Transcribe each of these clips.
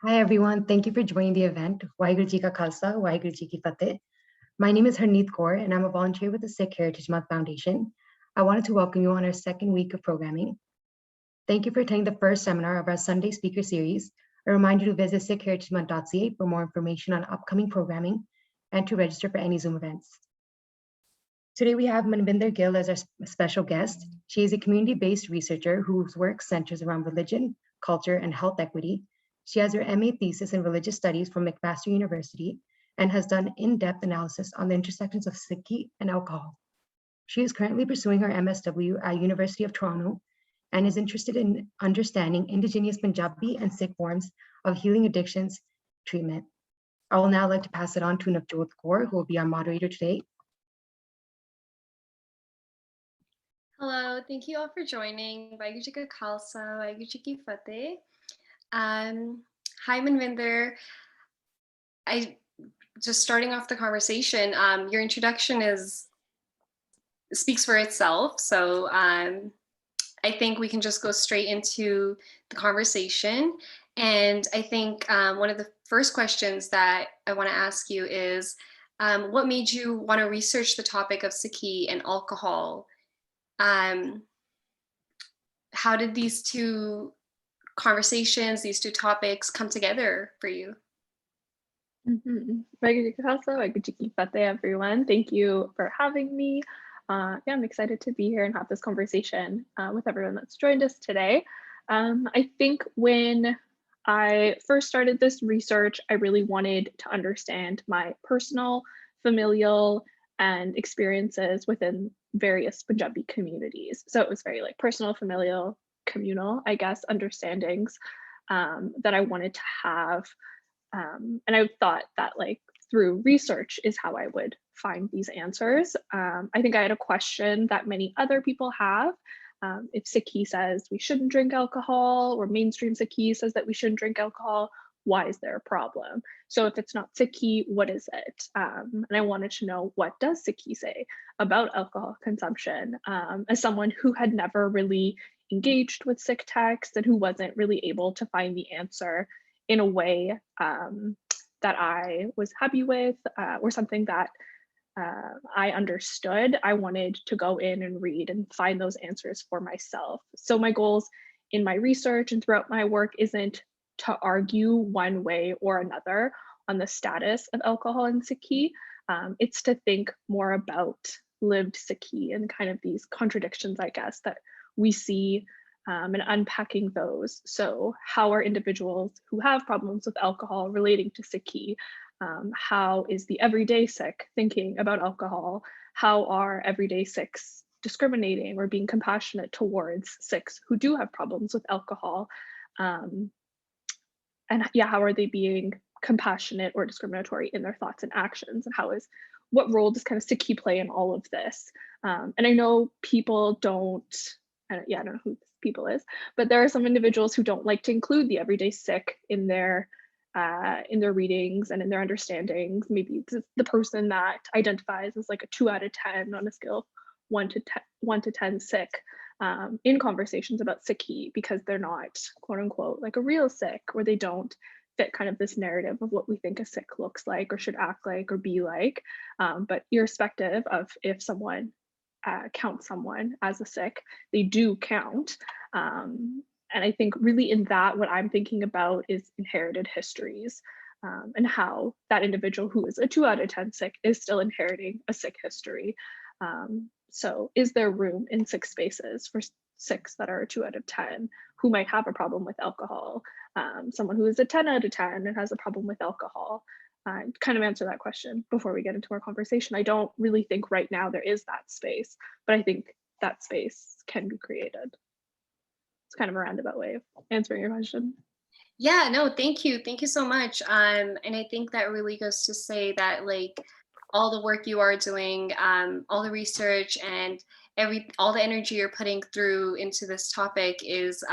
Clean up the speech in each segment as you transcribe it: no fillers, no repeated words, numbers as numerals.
Hi everyone, thank you for joining the event. Waheguru Ji Ka Khalsa, Waheguru Ji Ki Fateh. My name is Harneet Kaur and I'm a volunteer with the Sikh Heritage Month Foundation. I wanted to welcome you on our second week of programming. Thank you for attending the first seminar of our Sunday speaker series. A reminder to visit sikhheritagemonth.ca for more information on upcoming programming and to register for any Zoom events. Today we have Manvinder Gill as our special guest. She is a community-based researcher whose work centers around religion, culture, and health equity. She has her MA thesis in religious studies from McMaster University and has done in-depth analysis on the intersections of Sikhi and alcohol. She is currently pursuing her MSW at University of Toronto and is interested in understanding indigenous Punjabi and Sikh forms of healing addictions treatment. I will now like to pass it on to Navjot Kaur, who will be our moderator today. Hello, thank you all for joining. Waheguru Ji Ka Khalsa, Waheguru Ji Ki Fateh. Hi, Manvinder. Just starting off the conversation, your introduction speaks for itself. So I think we can just go straight into the conversation. And I think one of the first questions that I want to ask you is, what made you want to research the topic of Sikhi and alcohol? How did these two conversations, these two topics come together for you? Everyone. Thank you for having me. I'm excited to be here and have this conversation with everyone that's joined us today. I think when I first started this research, I really wanted to understand my personal, familial, and experiences within various Punjabi communities. So it was very like personal, familial, communal, I guess, understandings that I wanted to have. And I thought that like through research is how I would find these answers. I think I had a question that many other people have. If Sikhi says we shouldn't drink alcohol, or mainstream Sikhi says that we shouldn't drink alcohol, why is there a problem? So if it's not Sikhi, what is it? And I wanted to know, what does Sikhi say about alcohol consumption? As someone who had never really engaged with Sikh texts and who wasn't really able to find the answer in a way that I was happy with, or something that I understood, I wanted to go in and read and find those answers for myself. So my goals in my research and throughout my work isn't to argue one way or another on the status of alcohol in Sikhi. It's to think more about lived Sikhi and kind of these contradictions, I guess, that we see, and unpacking those. So how are individuals who have problems with alcohol relating to Sikhi? How is the everyday Sikh thinking about alcohol? How are everyday Sikhs discriminating or being compassionate towards Sikhs who do have problems with alcohol? And yeah, how are they being compassionate or discriminatory in their thoughts and actions? And what role does kind of Sikhi play in all of this? And I know people I don't know who this people is, but there are some individuals who don't like to include the everyday Sikh in their readings and in their understandings. Maybe it's the person that identifies as like a 2 out of 10 on a scale of 1 to 10 Sikh in conversations about Sikhi, because they're not quote unquote like a real Sikh, or they don't fit kind of this narrative of what we think a Sikh looks like or should act like or be like. But irrespective of if someone counts someone as a Sikh, they do count. And I think really in that, what I'm thinking about is inherited histories, and how that individual who is a 2 out of 10 Sikh is still inheriting a Sikh history. So is there room in Sikh spaces for Sikhs that are a 2 out of 10 who might have a problem with alcohol? Someone who is a 10 out of 10 and has a problem with alcohol? Kind of answer that question before we get into our conversation. I don't really think right now there is that space, but I think that space can be created. It's kind of a roundabout way of answering your question. Yeah, no, thank you. Thank you so much. And I think that really goes to say that like all the work you are doing, all the research and all the energy you're putting through into this topic is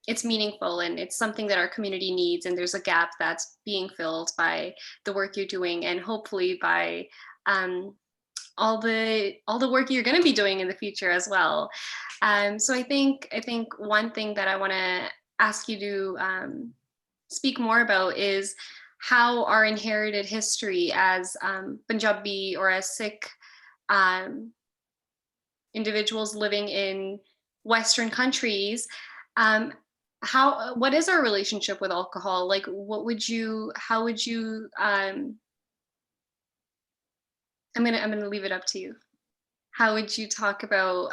it's meaningful, and it's something that our community needs, and there's a gap that's being filled by the work you're doing, and hopefully by all the work you're going to be doing in the future as well. So I think one thing that I want to ask you to speak more about is how our inherited history as Punjabi or as Sikh individuals living in Western countries, what is our relationship with alcohol? Like, how would you, I'm gonna leave it up to you. How would you talk about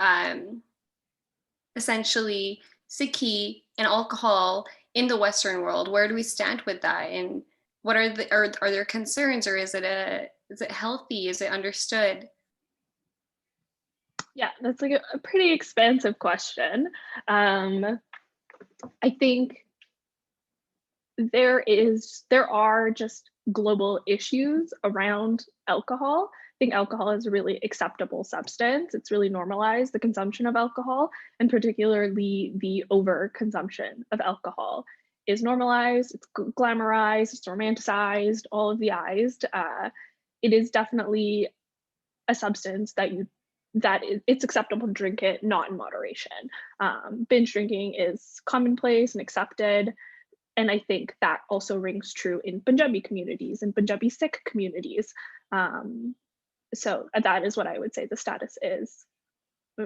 essentially Sikhi and alcohol in the Western world? Where do we stand with that? And what are there concerns, or is it healthy? Is it understood? Yeah, that's like a pretty expansive question. I think there are just global issues around alcohol. I think alcohol is a really acceptable substance. It's really normalized, the consumption of alcohol, and particularly the overconsumption of alcohol is normalized, it's glamorized, it's romanticized, all of the eyes. It is definitely a substance it's acceptable to drink it, not in moderation. Binge drinking is commonplace and accepted. And I think that also rings true in Punjabi communities and Punjabi Sikh communities. So that is what I would say the status is.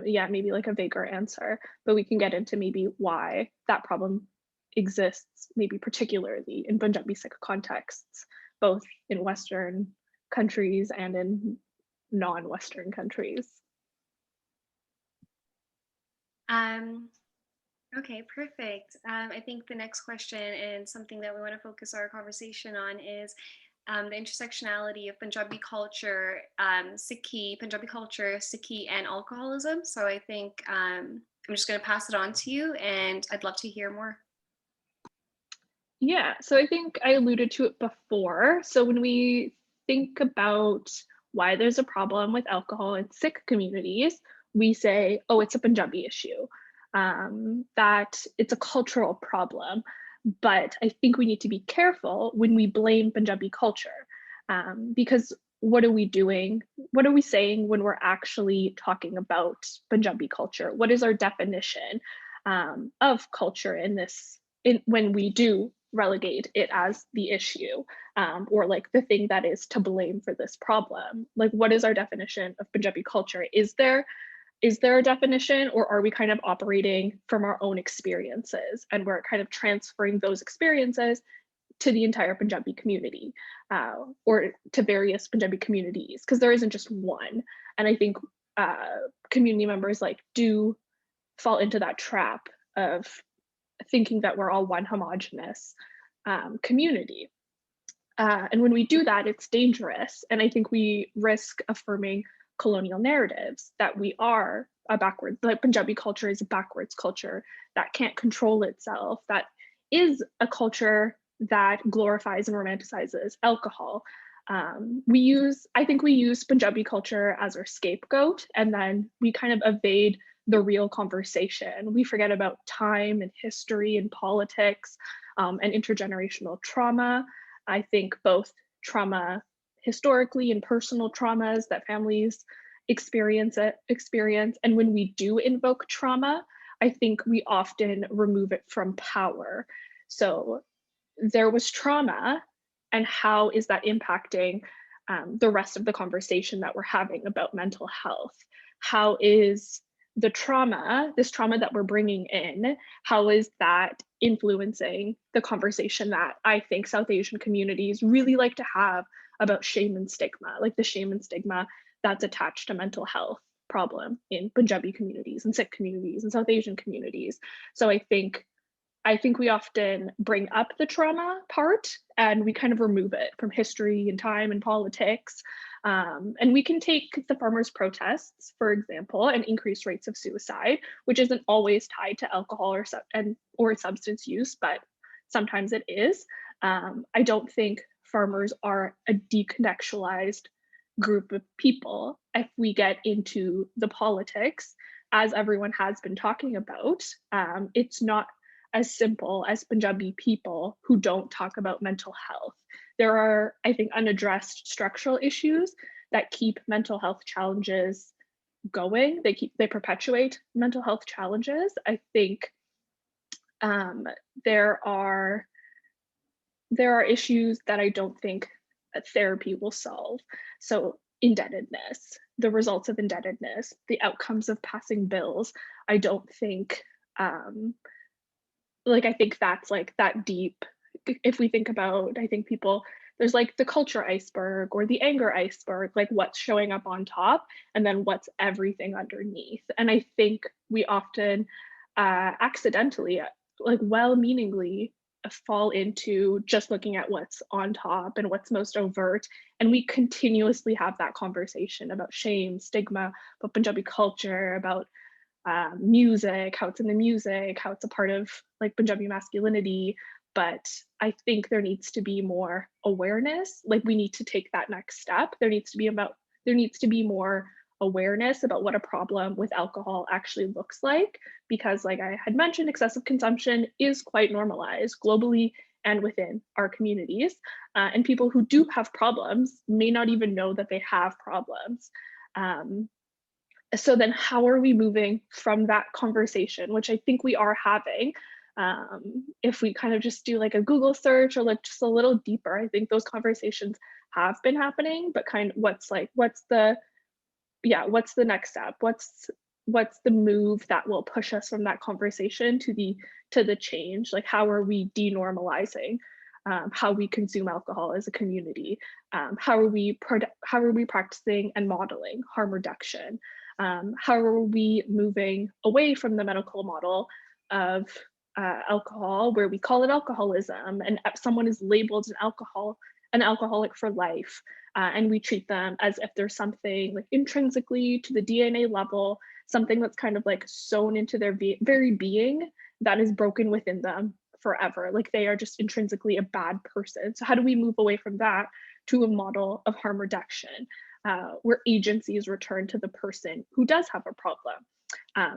Yeah, maybe like a vaguer answer, but we can get into maybe why that problem exists, maybe particularly in Punjabi Sikh contexts, both in Western countries and in non-Western countries. Okay, perfect. I think the next question and something that we want to focus our conversation on is the intersectionality of Punjabi culture, Punjabi culture, Sikhi and alcoholism. So I think I'm just going to pass it on to you, and I'd love to hear more. Yeah, so I think I alluded to it before. So when we think about why there's a problem with alcohol in Sikh communities, we say, oh, it's a Punjabi issue, that it's a cultural problem. But I think we need to be careful when we blame Punjabi culture, because what are we doing? What are we saying when we're actually talking about Punjabi culture? What is our definition of culture when we do relegate it as the issue, or like the thing that is to blame for this problem? Like, what is our definition of Punjabi culture? Is there a definition, or are we kind of operating from our own experiences and we're kind of transferring those experiences to the entire Punjabi community, or to various Punjabi communities? Because there isn't just one. And I think community members do fall into that trap of thinking that we're all one homogenous community. And when we do that, it's dangerous. And I think we risk affirming colonial narratives that we are like Punjabi culture is a backwards culture that can't control itself, that is a culture that glorifies and romanticizes alcohol. I think we use Punjabi culture as our scapegoat, and then we kind of evade the real conversation. We forget about time and history and politics, and intergenerational trauma. I think both trauma historically and personal traumas that families experience. And when we do invoke trauma, I think we often remove it from power. So there was trauma, and how is that impacting the rest of the conversation that we're having about mental health? How is this trauma that we're bringing in, how is that influencing the conversation that I think South Asian communities really like to have about shame and stigma, like the shame and stigma that's attached to mental health problem in Punjabi communities and Sikh communities and South Asian communities? So I think we often bring up the trauma part and we kind of remove it from history and time and politics. And we can take the farmers' protests, for example, and increased rates of suicide, which isn't always tied to alcohol or substance use, but sometimes it is. I don't think farmers are a decontextualized group of people. If we get into the politics, as everyone has been talking about, it's not as simple as Punjabi people who don't talk about mental health. There are, I think, unaddressed structural issues that keep mental health challenges going. They perpetuate mental health challenges. I think there are there are issues that I don't think that therapy will solve. So indebtedness, the results of indebtedness, the outcomes of passing bills, I don't think, I think that's like that deep. If we think about, I think people, there's like the culture iceberg or the anger iceberg, like what's showing up on top and then what's everything underneath. And I think we often accidentally, like well-meaningly, fall into just looking at what's on top and what's most overt. And we continuously have that conversation about shame, stigma, about Punjabi culture, about music, how it's in the music, how it's a part of like Punjabi masculinity. But I think there needs to be more awareness. Like we need to take that next step. There needs to be more awareness about what a problem with alcohol actually looks like, because like I had mentioned, excessive consumption is quite normalized globally and within our communities. And people who do have problems may not even know that they have problems. So then how are we moving from that conversation, which I think we are having? If we kind of just do like a Google search or like just a little deeper, I think those conversations have been happening, but kind of what's the next step? What's the move that will push us from that conversation to the change? Like how are we denormalizing how we consume alcohol as a community? How are we practicing and modeling harm reduction? How are we moving away from the medical model of alcohol, where we call it alcoholism, and someone is labeled an alcoholic for life, and we treat them as if there's something like intrinsically to the DNA level, something that's kind of like sewn into their very being that is broken within them forever. Like they are just intrinsically a bad person. So how do we move away from that to a model of harm reduction, where agency is returned to the person who does have a problem?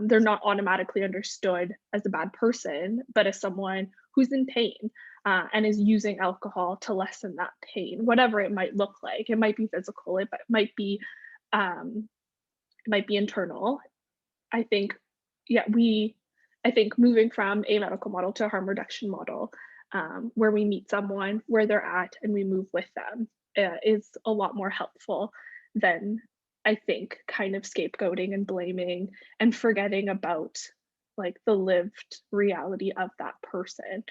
They're not automatically understood as a bad person, but as someone who's in pain and is using alcohol to lessen that pain, whatever it might look like. It might be physical, it might be internal. I think, I think moving from a medical model to a harm reduction model, where we meet someone where they're at and we move with them, is a lot more helpful than, I think, kind of scapegoating and blaming and forgetting about like the lived reality of that person.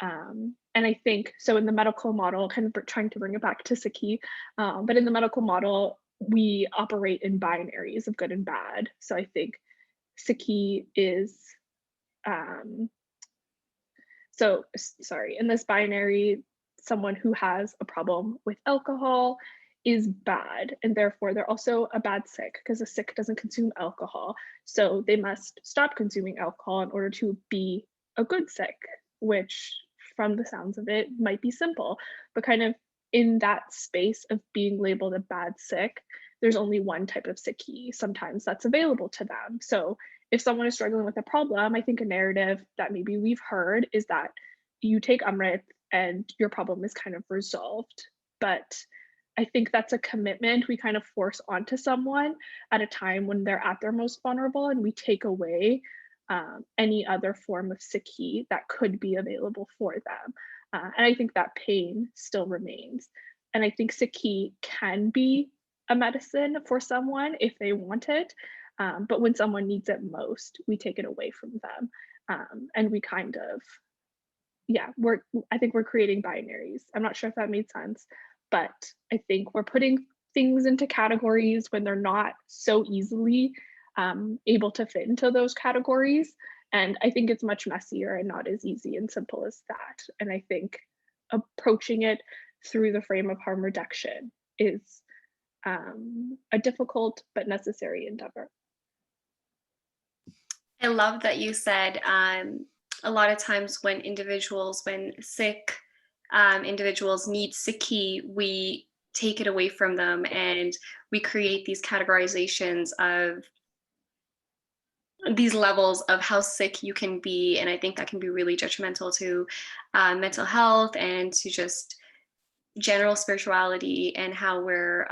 And I think, so in the medical model, kind of trying to bring it back to Sikhi, but in the medical model, we operate in binaries of good and bad. So I think Sikhi is, in this binary, someone who has a problem with alcohol is bad, and therefore they're also a bad Sikh, because a Sikh doesn't consume alcohol. So they must stop consuming alcohol in order to be a good Sikh, which from the sounds of it might be simple, but kind of in that space of being labeled a bad Sikh, there's only one type of Sikhi sometimes that's available to them. So if someone is struggling with a problem, I think a narrative that maybe we've heard is that you take Amrit and your problem is kind of resolved. But I think that's a commitment we kind of force onto someone at a time when they're at their most vulnerable, and we take away any other form of Sikhi that could be available for them. And I think that pain still remains. And I think Sikhi can be a medicine for someone if they want it. But when someone needs it most, we take it away from them. And we kind of, I think we're creating binaries. I'm not sure if that made sense, but I think we're putting things into categories when they're not so easily able to fit into those categories. And I think it's much messier and not as easy and simple as that. And I think approaching it through the frame of harm reduction is a difficult but necessary endeavor. I love that you said a lot of times when Sikh individuals need Sikhi, we take it away from them and we create these categorizations of these levels of how sick you can be. And I think that can be really detrimental to mental health and to just general spirituality, and how we're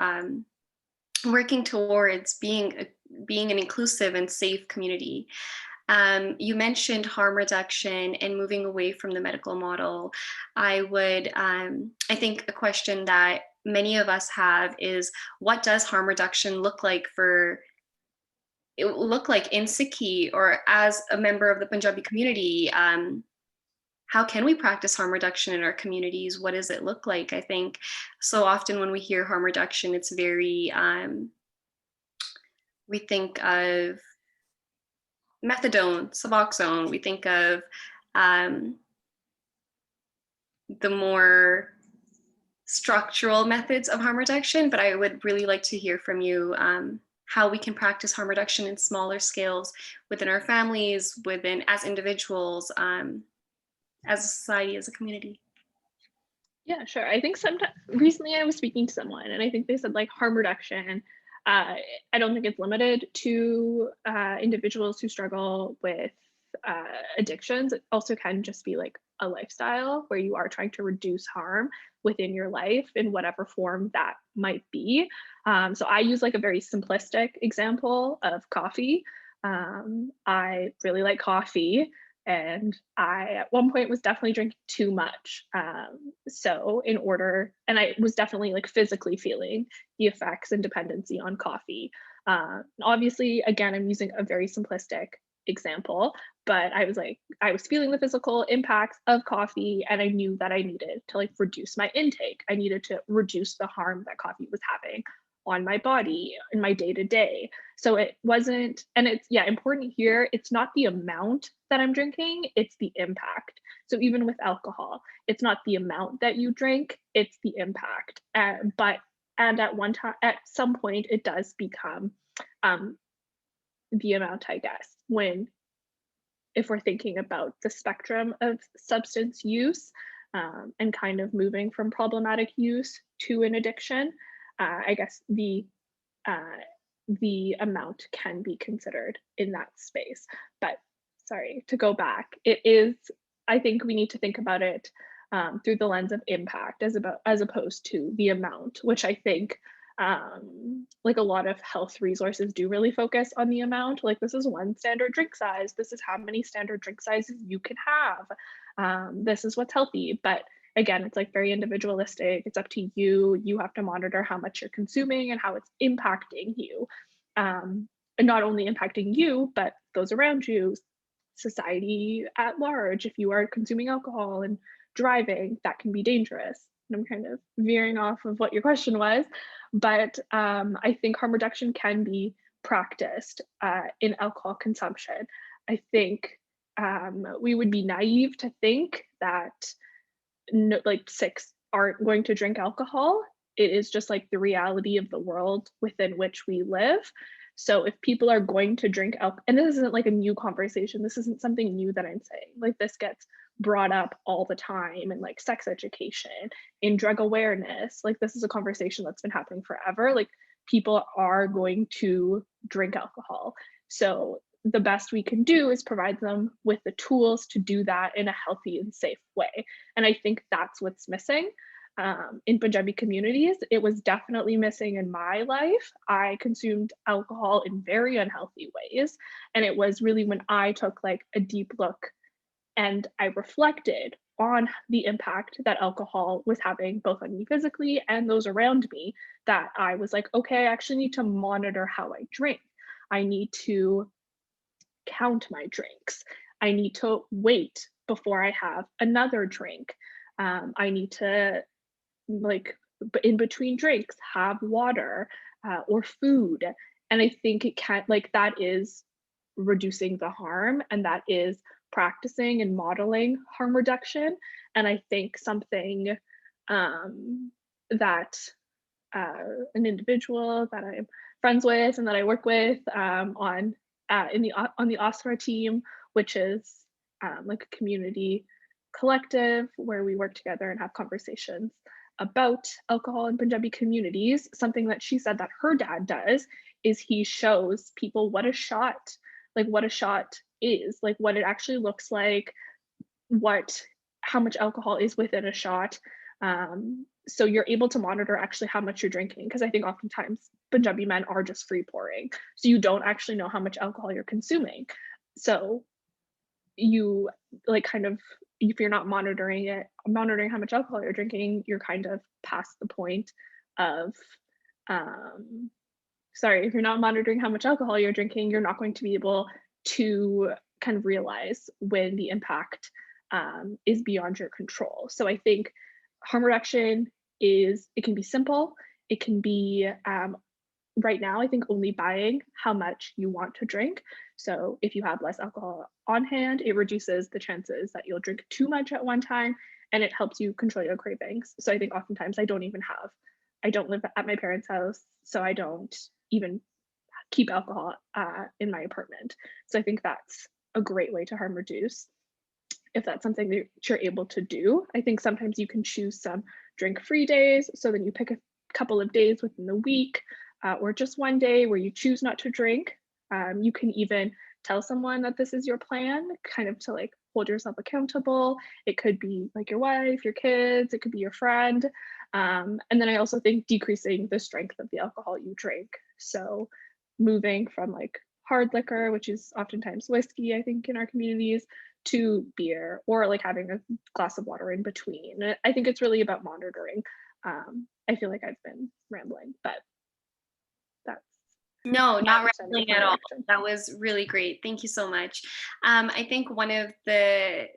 working towards being an inclusive and safe community. You mentioned harm reduction and moving away from the medical model. I think a question that many of us have is, what does harm reduction look like in Sikhi or as a member of the Punjabi community? How can we practice harm reduction in our communities? What does it look like? I think so often when we hear harm reduction, it's very, we think of methadone, Suboxone, we think of the more structural methods of harm reduction, but I would really like to hear from you how we can practice harm reduction in smaller scales within our families, as individuals, as a society, as a community. Yeah, sure. I think sometimes recently I was speaking to someone and I think they said like harm reduction. I don't think it's limited to individuals who struggle with addictions. It also can just be like a lifestyle where you are trying to reduce harm within your life in whatever form that might be. So I use like a very simplistic example of coffee. I really like coffee. And I, at one point, was definitely drinking too much. And I was definitely like physically feeling the effects and dependency on coffee. Obviously, again, I'm using a very simplistic example, but I was feeling the physical impacts of coffee, and I knew that I needed to like reduce my intake. I needed to reduce the harm that coffee was having on my body in my day-to-day. So it wasn't, and it's important here, it's not the amount that I'm drinking, it's the impact. So even with alcohol, it's not the amount that you drink, it's the impact. And at some point it does become the amount, I guess, if we're thinking about the spectrum of substance use and kind of moving from problematic use to an addiction. I guess the amount can be considered in that space. But sorry, to go back, I think we need to think about it through the lens of impact as opposed to the amount, which I think like a lot of health resources do really focus on the amount. Like, this is one standard drink size. This is how many standard drink sizes you can have. This is what's healthy. But again, it's like very individualistic. It's up to you. You have to monitor how much you're consuming and how it's impacting you. And not only impacting you, but those around you, society at large. If you are consuming alcohol and driving, that can be dangerous. And I'm kind of veering off of what your question was, but I think harm reduction can be practiced in alcohol consumption. I think we would be naive to think that Sikhs aren't going to drink alcohol. It is just like the reality of the world within which we live. So if people are going to drink alcohol, and this isn't like a new conversation, this isn't something new that I'm saying, like this gets brought up all the time in like sex education, in drug awareness, like this is a conversation that's been happening forever. Like, people are going to drink alcohol. So the best we can do is provide them with the tools to do that in a healthy and safe way. And I think that's what's missing in Punjabi communities. It was definitely missing in my life. I consumed alcohol in very unhealthy ways. And it was really when I took like a deep look and I reflected on the impact that alcohol was having both on me physically and those around me, that I was like, okay, I actually need to monitor how I drink. I need to count my drinks. I need to wait before I have another drink. I need to, like, in between drinks, have water or food. And I think it can, like, that is reducing the harm, and that is practicing and modeling harm reduction. And I think something that an individual that I'm friends with and that I work with on the OSRA team, which is like a community collective where we work together and have conversations about alcohol in Punjabi communities. Something that she said that her dad does is he shows people what a shot is, like what it actually looks like, how much alcohol is within a shot. So you're able to monitor actually how much you're drinking, because I think oftentimes Punjabi men are just free pouring. So you don't actually know how much alcohol you're consuming. So you like kind of, if you're not monitoring how much alcohol you're drinking, you're kind of past the point of, um, sorry, if you're not monitoring how much alcohol you're drinking, you're not going to be able to kind of realize when the impact is beyond your control. So I think harm reduction it can be simple. It can be right now, I think only buying how much you want to drink. So if you have less alcohol on hand, it reduces the chances that you'll drink too much at one time, and it helps you control your cravings. So I think oftentimes I don't live at my parents' house, so I don't even keep alcohol in my apartment. So I think that's a great way to harm reduce if that's something that you're able to do. I think sometimes you can choose some drink-free days. So then you pick a couple of days within the week, or just one day where you choose not to drink. You can even tell someone that this is your plan, kind of to like hold yourself accountable. It could be like your wife, your kids, it could be your friend. And then I also think decreasing the strength of the alcohol you drink. So moving from like hard liquor, which is oftentimes whiskey, I think in our communities, to beer, or like having a glass of water in between. I think it's really about monitoring. I feel like I've been rambling, but that's No, my not understanding of rambling at harm all. reduction. That was really great. Thank you so much. I think one of the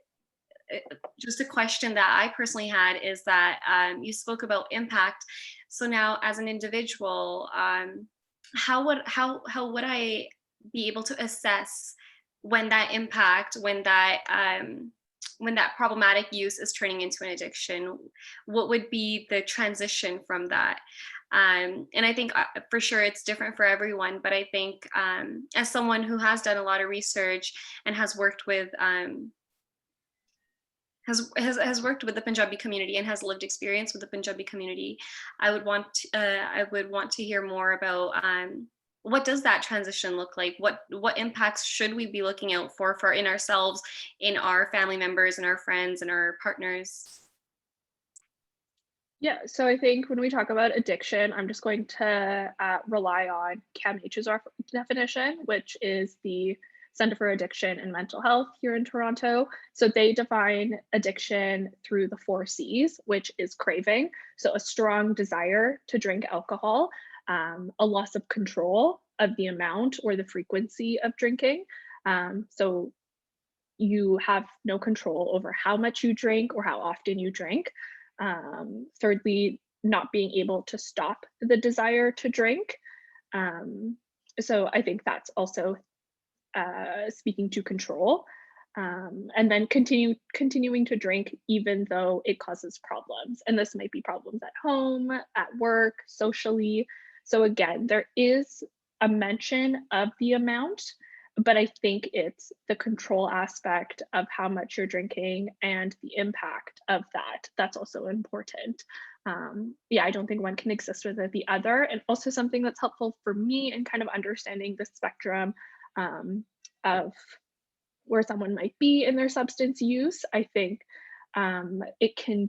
just a question that I personally had is that you spoke about impact. So now, as an individual, how would I be able to assess when that impact, when that problematic use is turning into an addiction? What would be the transition from that? And I think for sure it's different for everyone, but I think as someone who has done a lot of research and has worked with has worked with the Punjabi community and has lived experience with the Punjabi community, I would want to hear more about what does that transition look like? What impacts should we be looking out for in ourselves, in our family members, and our friends, and our partners? Yeah, so I think when we talk about addiction, I'm just going to rely on CAMH's definition, which is the Center for Addiction and Mental Health here in Toronto. So they define addiction through the 4 C's, which is craving, so a strong desire to drink alcohol, a loss of control of the amount or the frequency of drinking. So you have no control over how much you drink or how often you drink. Thirdly, not being able to stop the desire to drink. So I think that's also speaking to control. And then continuing to drink even though it causes problems. And this might be problems at home, at work, socially. So again, there is a mention of the amount, but I think it's the control aspect of how much you're drinking and the impact of that. That's also important. Yeah, I don't think one can exist without the other. And also something that's helpful for me in kind of understanding the spectrum of where someone might be in their substance use. I think it can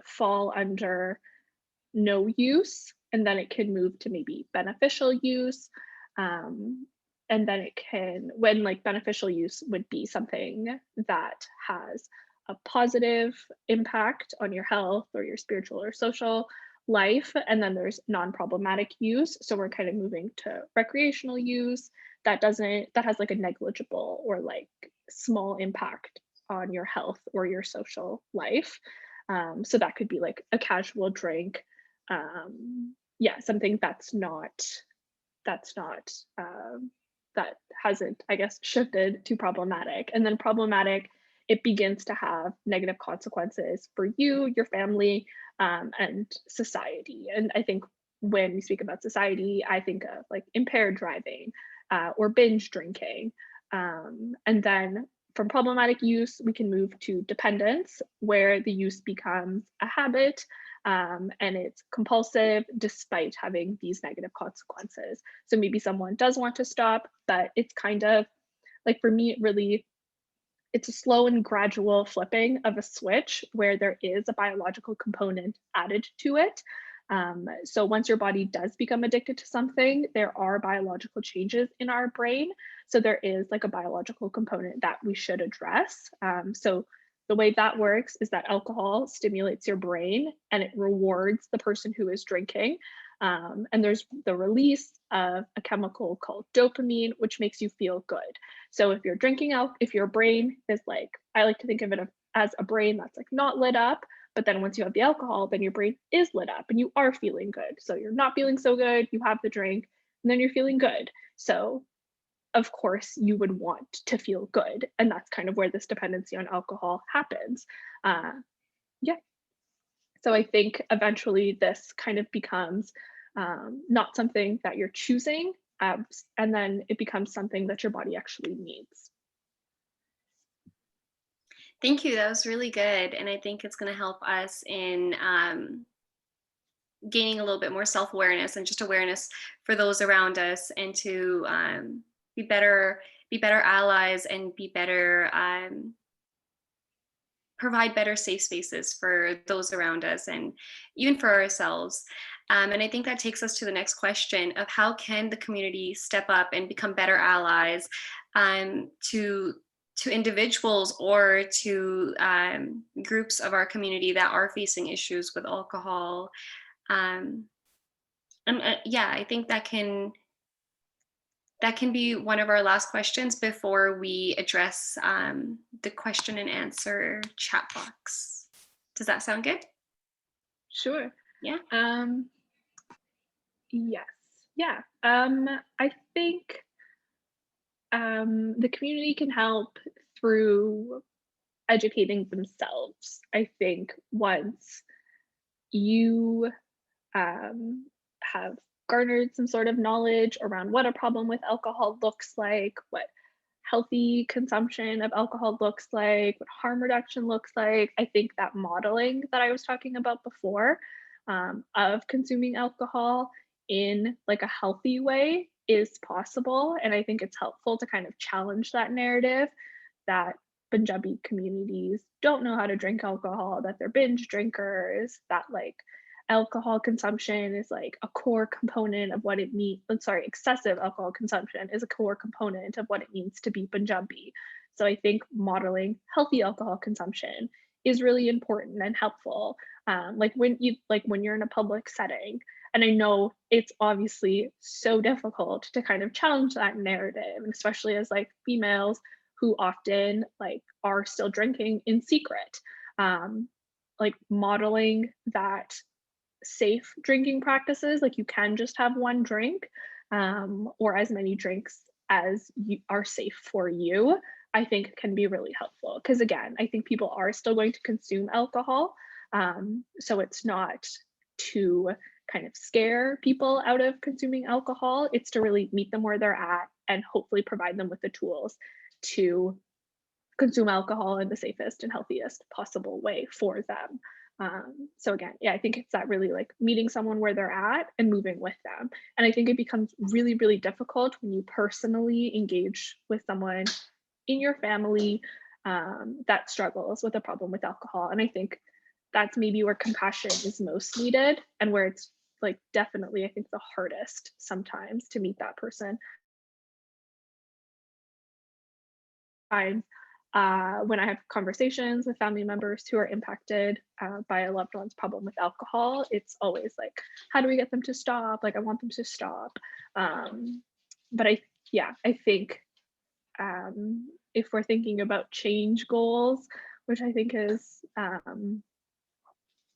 fall under no use, and then it can move to maybe beneficial use. And then it can, when like beneficial use would be something that has a positive impact on your health or your spiritual or social life. And then there's non-problematic use. So we're kind of moving to recreational use that has like a negligible or like small impact on your health or your social life. So that could be like a casual drink. Yeah, something that hasn't, I guess, shifted to problematic. And then problematic, it begins to have negative consequences for you, your family, and society. And I think when we speak about society, I think of like impaired driving or binge drinking. And then from problematic use, we can move to dependence, where the use becomes a habit and it's compulsive despite having these negative consequences. So maybe someone does want to stop, but it's kind of like, for me, it's a slow and gradual flipping of a switch where there is a biological component added to it. So once your body does become addicted to something, there are biological changes in our brain. So there is like a biological component that we should address. So the way that works is that alcohol stimulates your brain and it rewards the person who is drinking. And there's the release of a chemical called dopamine, which makes you feel good. So if you're drinking out, if your brain is like, I like to think of it as a brain that's like not lit up, but then once you have the alcohol, then your brain is lit up and you are feeling good. So you're not feeling so good, you have the drink, and then you're feeling good. So of course you would want to feel good. And that's kind of where this dependency on alcohol happens. Yeah. So I think eventually this kind of becomes not something that you're choosing, and then it becomes something that your body actually needs. Thank you. That was really good. And I think it's going to help us in gaining a little bit more self-awareness and just awareness for those around us, and to be better allies, and be better, provide better safe spaces for those around us and even for ourselves. And I think that takes us to the next question of how can the community step up and become better allies to individuals or to groups of our community that are facing issues with alcohol. Yeah, I think that can be one of our last questions before we address the question and answer chat box. Does that sound good? Sure. Yeah. Yes. Yeah. I think the community can help through educating themselves. I think once you have garnered some sort of knowledge around what a problem with alcohol looks like, what healthy consumption of alcohol looks like, what harm reduction looks like, I think that modeling that I was talking about before of consuming alcohol in like a healthy way is possible. And I think it's helpful to kind of challenge that narrative that Punjabi communities don't know how to drink alcohol, that they're binge drinkers, that like alcohol consumption is like a core component of what it means. I'm sorry, excessive alcohol consumption is a core component of what it means to be Punjabi. So I think modeling healthy alcohol consumption is really important and helpful. Like when you're in a public setting, and I know it's obviously so difficult to kind of challenge that narrative, and especially as like females who often like are still drinking in secret, like modeling that safe drinking practices, like you can just have one drink or as many drinks as you are safe for you, I think can be really helpful. Because again, I think people are still going to consume alcohol. So it's not to kind of scare people out of consuming alcohol, it's to really meet them where they're at and hopefully provide them with the tools to consume alcohol in the safest and healthiest possible way for them. So again, yeah, I think it's that really like meeting someone where they're at and moving with them. And I think it becomes really, really difficult when you personally engage with someone in your family that struggles with a problem with alcohol. And I think that's maybe where compassion is most needed, and where it's like definitely, I think, the hardest sometimes to meet that person. When I have conversations with family members who are impacted by a loved one's problem with alcohol, it's always like, how do we get them to stop? Like, I want them to stop. But I think if we're thinking about change goals, which I think is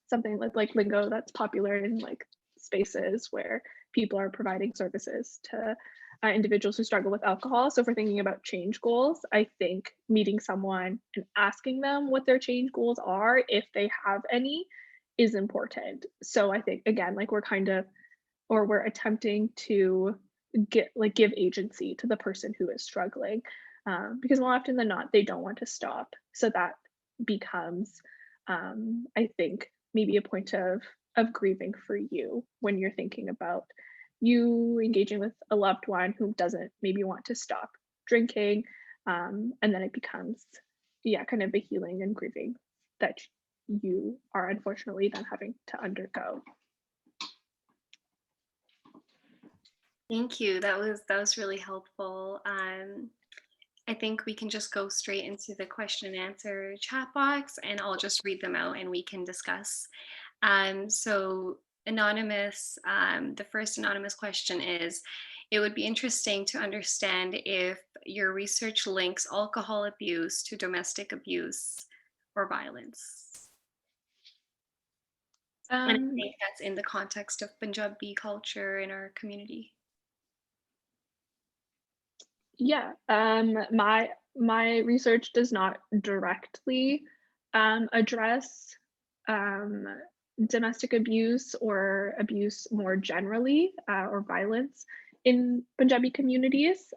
something like lingo that's popular in like spaces where people are providing services to individuals who struggle with alcohol. So if we're thinking about change goals, I think meeting someone and asking them what their change goals are, if they have any, is important. So I think again, like we're attempting to give agency to the person who is struggling, because more often than not, they don't want to stop. So that becomes, I think, maybe a point of grieving for you when you're thinking about you engaging with a loved one who doesn't maybe want to stop drinking, and then it becomes kind of a healing and grieving that you are unfortunately then having to undergo. Thank you. That was really helpful. I think we can just go straight into the question and answer chat box, and I'll just read them out and we can discuss. So anonymous, the first anonymous question is, it would be interesting to understand if your research links alcohol abuse to domestic abuse or violence. And I think that's in the context of Punjabi culture in our community. Yeah, my research does not directly address um, domestic abuse or abuse more generally, or violence in Punjabi communities.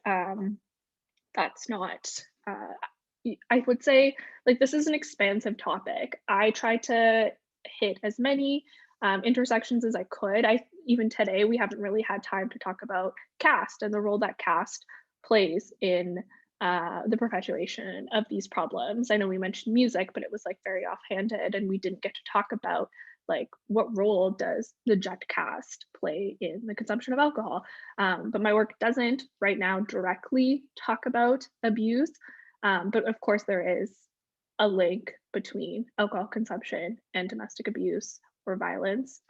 That's not. I would say like this is an expansive topic. I try to hit as many intersections as I could. I even today we haven't really had time to talk about caste and the role that caste plays in the perpetuation of these problems. I know we mentioned music, but it was like very offhanded, and we didn't get to talk about like what role does the Jet caste play in the consumption of alcohol. But my work doesn't right now directly talk about abuse, but of course there is a link between alcohol consumption and domestic abuse or violence.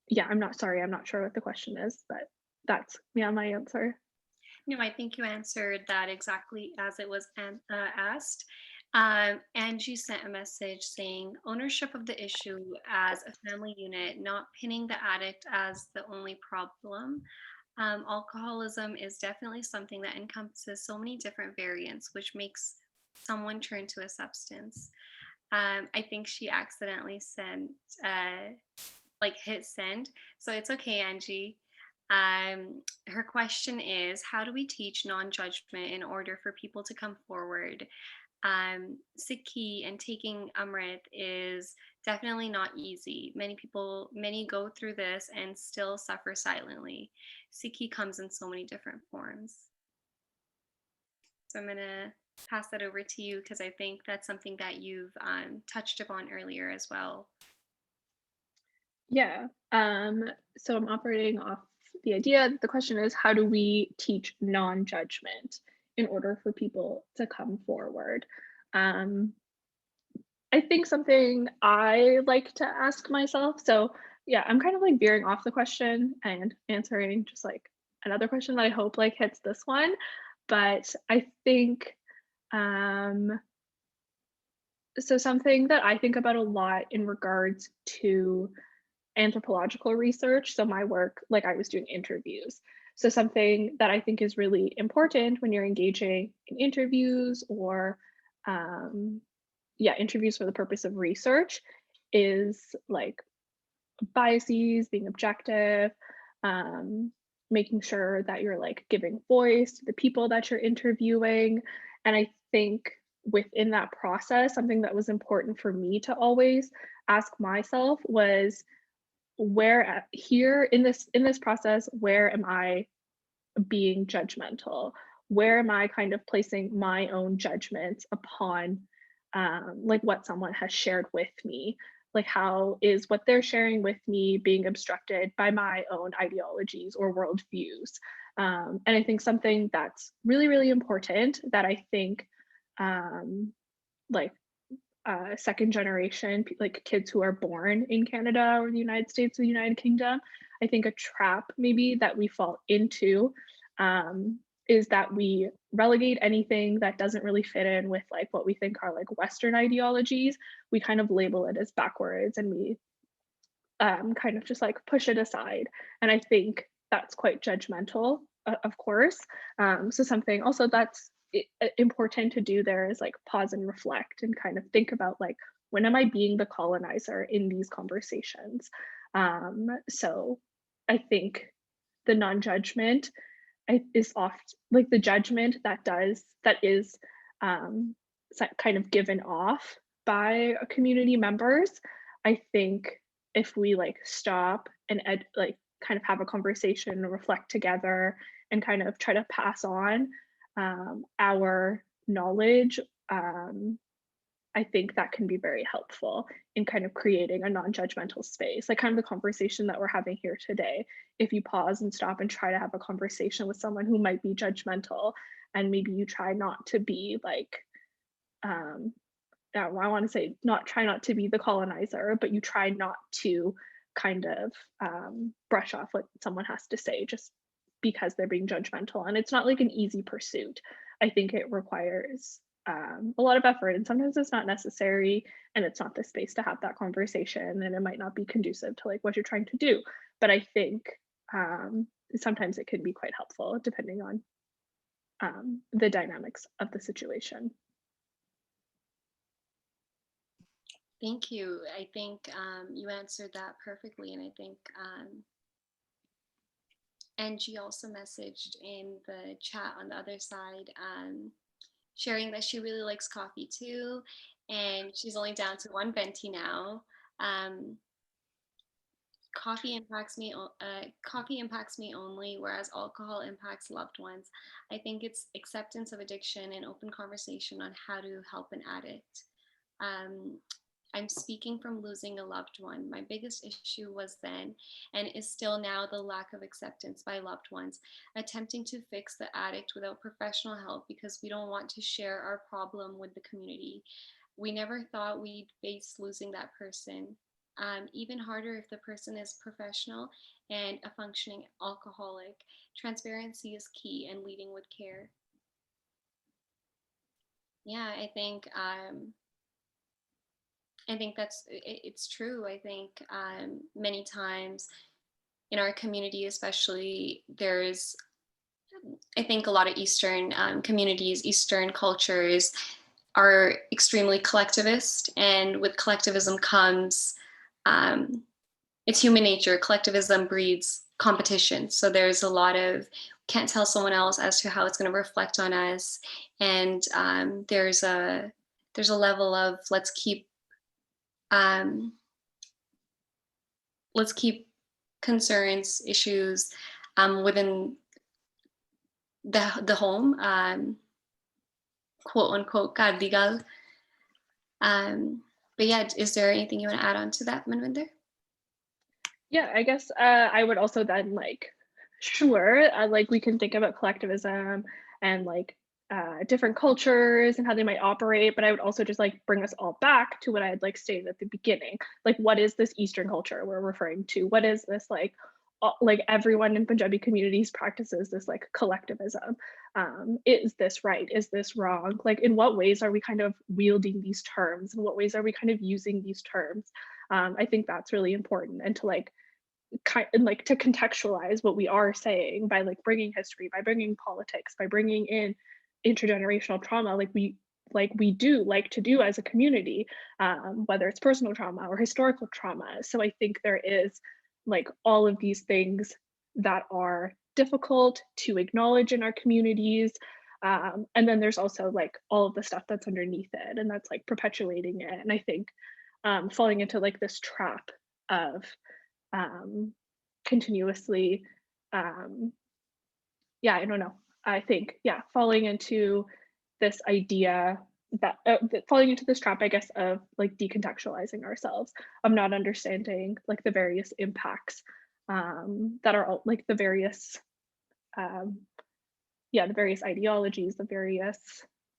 Yeah, I'm not sure what the question is, but that's my answer. No, I think you answered that exactly as it was asked. Angie sent a message saying ownership of the issue as a family unit, not pinning the addict as the only problem. Alcoholism is definitely something that encompasses so many different variants, which makes someone turn to a substance. I think she accidentally sent, like, hit send. So it's okay, Angie. Her question is, how do we teach non-judgment in order for people to come forward? Sikhi and taking Amrit is definitely not easy. Many go through this and still suffer silently. Sikhi comes in so many different forms. So I'm gonna pass that over to you because I think that's something that you've touched upon earlier as well. Yeah. So I'm operating off the idea that the question is, how do we teach non-judgment in order for people to come forward? Um, I think something I like to ask myself. So yeah, I'm kind of like veering off the question and answering just like another question that I hope like hits this one. But I think um so something that I think about a lot in regards to anthropological research. So my work, like I was doing interviews. So something that I think is really important when you're engaging in interviews or interviews for the purpose of research is like biases, being objective, um, making sure that you're like giving voice to the people that you're interviewing. And I think within that process, something that was important for me to always ask myself was, where here in this process, where am I being judgmental? Where am I kind of placing my own judgments upon like what someone has shared with me? Like how is what they're sharing with me being obstructed by my own ideologies or worldviews? And I think something that's really, really important that I think like second generation, like kids who are born in Canada or the United States or the United Kingdom, I think a trap maybe that we fall into is that we relegate anything that doesn't really fit in with like what we think are like Western ideologies. We kind of label it as backwards, and we kind of just like push it aside. And I think that's quite judgmental, of course. So something also that's important to do there is like pause and reflect and kind of think about like, when am I being the colonizer in these conversations? So I think the non-judgment is oft like the judgment that is kind of given off by community members. I think if we like stop and like kind of have a conversation and reflect together and kind of try to pass on our knowledge, I think that can be very helpful in kind of creating a non-judgmental space, like kind of the conversation that we're having here today. If you pause and stop and try to have a conversation with someone who might be judgmental, and maybe you try not to be like, I want to say try not to be the colonizer, but you try not to kind of brush off what someone has to say just because they're being judgmental. And it's not like an easy pursuit. I think it requires a lot of effort, and sometimes it's not necessary, and it's not the space to have that conversation, and it might not be conducive to like what you're trying to do. But I think sometimes it can be quite helpful depending on the dynamics of the situation. Thank you. I think you answered that perfectly, and I think Angie also messaged in the chat on the other side, sharing that she really likes coffee too, and she's only down to one venti now. Coffee impacts me only, whereas alcohol impacts loved ones. I think it's acceptance of addiction and open conversation on how to help an addict. I'm speaking from losing a loved one. My biggest issue was then, and is still now, the lack of acceptance by loved ones, attempting to fix the addict without professional help because we don't want to share our problem with the community. We never thought we'd face losing that person. Even harder if the person is professional and a functioning alcoholic. Transparency is key, and leading with care. Yeah, I think it's true. I think many times in our community, especially, there's, I think a lot of Eastern communities, Eastern cultures are extremely collectivist, and with collectivism comes, it's human nature. Collectivism breeds competition. So there's a lot of, can't tell someone else as to how it's going to reflect on us. And there's a level of let's keep concerns, issues within the home, quote unquote, Kardigal. But yeah, is there anything you want to add on to that, Manvinder? Yeah, I guess I would also then like, sure, like we can think about collectivism and like different cultures and how they might operate, but I would also just like bring us all back to what I had like stated at the beginning. Like, what is this Eastern culture we're referring to? What is this like everyone in Punjabi communities practices this like collectivism? Is this right? Is this wrong? Like, in what ways are we kind of wielding these terms? In what ways are we kind of using these terms? I think that's really important, and to like to contextualize what we are saying by like bringing history, by bringing politics, by bringing in intergenerational trauma, like we do like to do as a community, whether it's personal trauma or historical trauma. So I think there is like all of these things that are difficult to acknowledge in our communities. And then there's also like all of the stuff that's underneath it, and that's like perpetuating it. And I think falling into like this trap of continuously, yeah, I don't know. I think, yeah, falling into this idea that falling into this trap, I guess, of like decontextualizing ourselves, of not understanding like the various impacts that are all like the various, the various ideologies, the various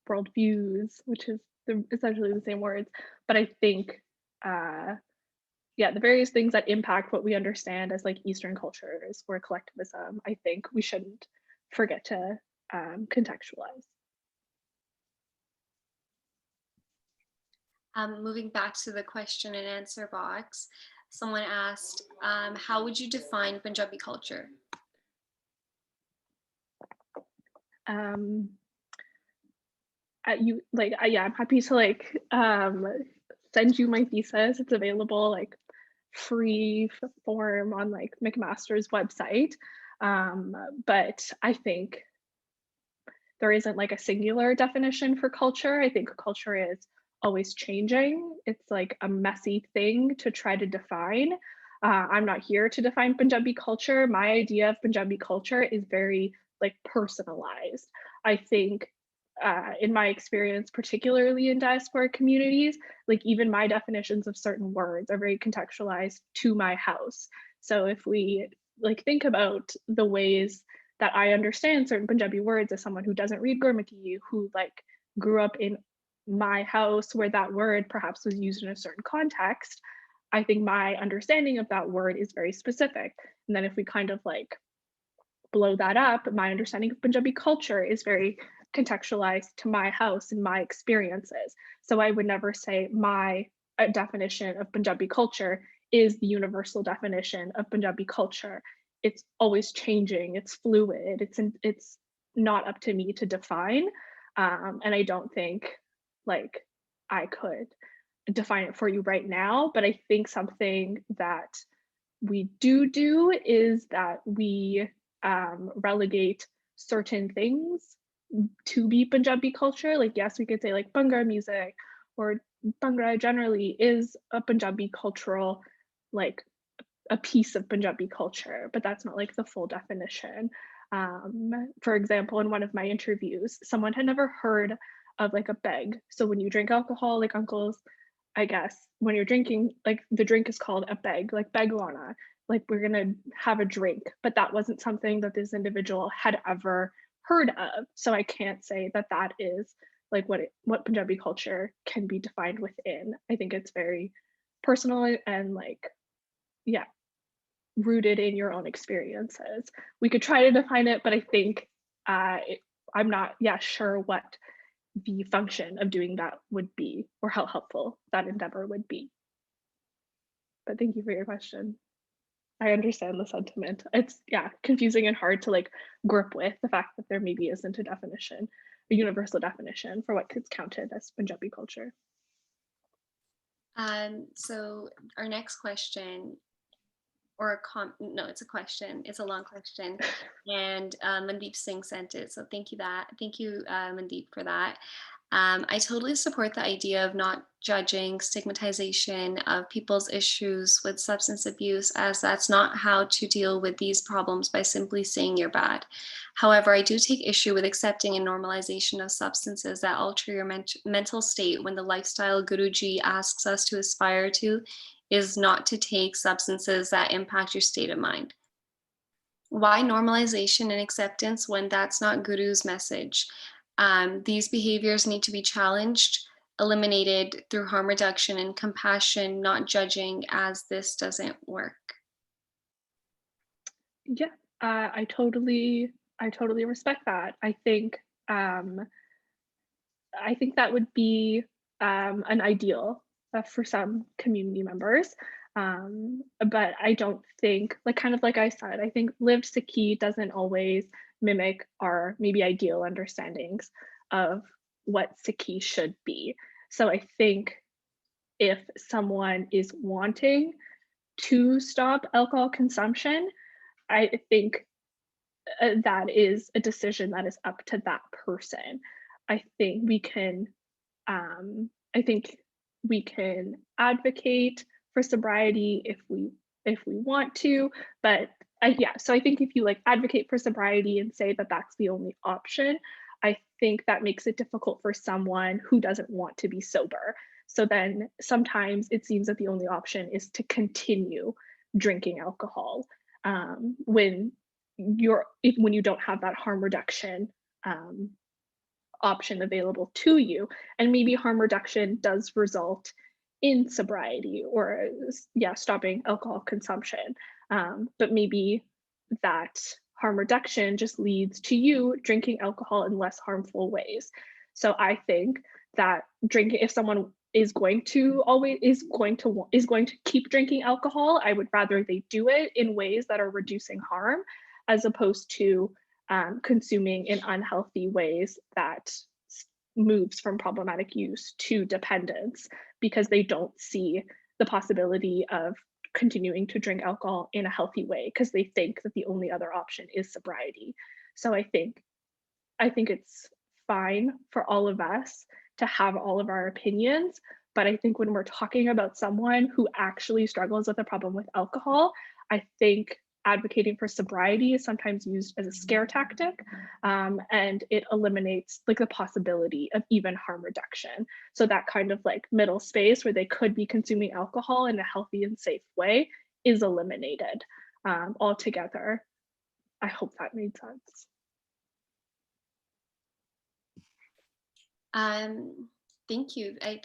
worldviews, which is essentially the same words. But I think, the various things that impact what we understand as like Eastern cultures or collectivism, I think we shouldn't forget to contextualize. Moving back to the question and answer box, someone asked, how would you define Punjabi culture? I'm happy to like send you my thesis. It's available like free form on like McMaster's website. But I think there isn't like a singular definition for culture. I think culture is always changing. It's like a messy thing to try to define. I'm not here to define Punjabi culture. My idea of Punjabi culture is very like personalized. I think in my experience, particularly in diasporic communities, like even my definitions of certain words are very contextualized to my house. So if we like think about the ways that I understand certain Punjabi words as someone who doesn't read Gurmukhi, who like grew up in my house where that word perhaps was used in a certain context, I think my understanding of that word is very specific. And then if we kind of like blow that up, my understanding of Punjabi culture is very contextualized to my house and my experiences. So I would never say my definition of Punjabi culture is the universal definition of Punjabi culture. It's always changing, it's fluid, it's not up to me to define. And I don't think like I could define it for you right now, but I think something that we do is that we relegate certain things to be Punjabi culture. Like, yes, we could say like Bhangra music or Bhangra generally is a Punjabi cultural, like a piece of Punjabi culture, but that's not like the full definition. For example, in one of my interviews, someone had never heard of like a beg. So when you drink alcohol, like uncles, I guess, when you're drinking, like the drink is called a beg, like begwana, like we're gonna have a drink, but that wasn't something that this individual had ever heard of. So I can't say that that is like what Punjabi culture can be defined within. I think it's very personal and like, yeah, rooted in your own experiences. We could try to define it, but I think I'm not, sure what the function of doing that would be or how helpful that endeavor would be. But thank you for your question. I understand the sentiment. It's confusing and hard to like grip with the fact that there maybe isn't a definition, a universal definition for what gets counted as Punjabi culture. So our next question, it's a question. It's a long question, and Mandeep Singh sent it. So thank you, Mandeep, for that. I totally support the idea of not judging stigmatization of people's issues with substance abuse, as that's not how to deal with these problems by simply saying you're bad. However, I do take issue with accepting a normalization of substances that alter your mental state when the lifestyle Guruji asks us to aspire to is not to take substances that impact your state of mind. Why normalization and acceptance when that's not Guru's message? These behaviors need to be challenged, eliminated through harm reduction and compassion, not judging, as this doesn't work. Yeah, I totally respect that. I think that would be an ideal for some community members. But I don't think, like kind of like I said, I think lived Sikhi doesn't always mimic our maybe ideal understandings of what Sikhi should be. So I think if someone is wanting to stop alcohol consumption, I think that is a decision that is up to that person. I think we can advocate for sobriety if we want to, but so I think if you like advocate for sobriety and say that that's the only option, I think that makes it difficult for someone who doesn't want to be sober. So then sometimes it seems that the only option is to continue drinking alcohol when you don't have that harm reduction option available to you. And maybe harm reduction does result in sobriety or stopping alcohol consumption. But maybe that harm reduction just leads to you drinking alcohol in less harmful ways. So I think that drinking, if someone is going to keep drinking alcohol, I would rather they do it in ways that are reducing harm as opposed to consuming in unhealthy ways that moves from problematic use to dependence, because they don't see the possibility of continuing to drink alcohol in a healthy way because they think that the only other option is sobriety. So I think it's fine for all of us to have all of our opinions, but I think when we're talking about someone who actually struggles with a problem with alcohol, I think advocating for sobriety is sometimes used as a scare tactic, and it eliminates like the possibility of even harm reduction. So that kind of like middle space where they could be consuming alcohol in a healthy and safe way is eliminated altogether. I hope that made sense. Thank you. I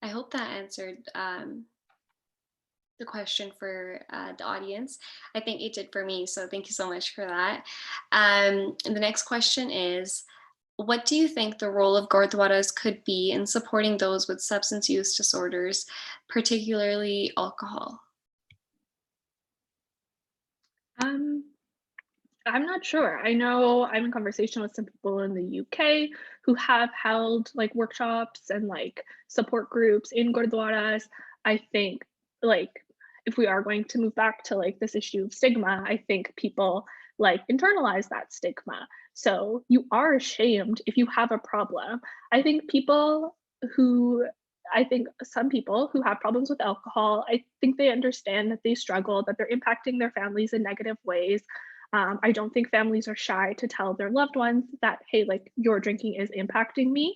hope that answered the question for the audience. I think it did for me, so thank you so much for that. And the next question is, what do you think the role of Gurdwaras could be in supporting those with substance use disorders, particularly alcohol? I'm not sure. I know I'm in conversation with some people in the UK who have held like workshops and like support groups in Gurdwaras. I think like if we are going to move back to like this issue of stigma, I think people like internalize that stigma. So you are ashamed if you have a problem. I think some people who have problems with alcohol, I think they understand that they struggle, that they're impacting their families in negative ways. I don't think families are shy to tell their loved ones that, hey, like your drinking is impacting me,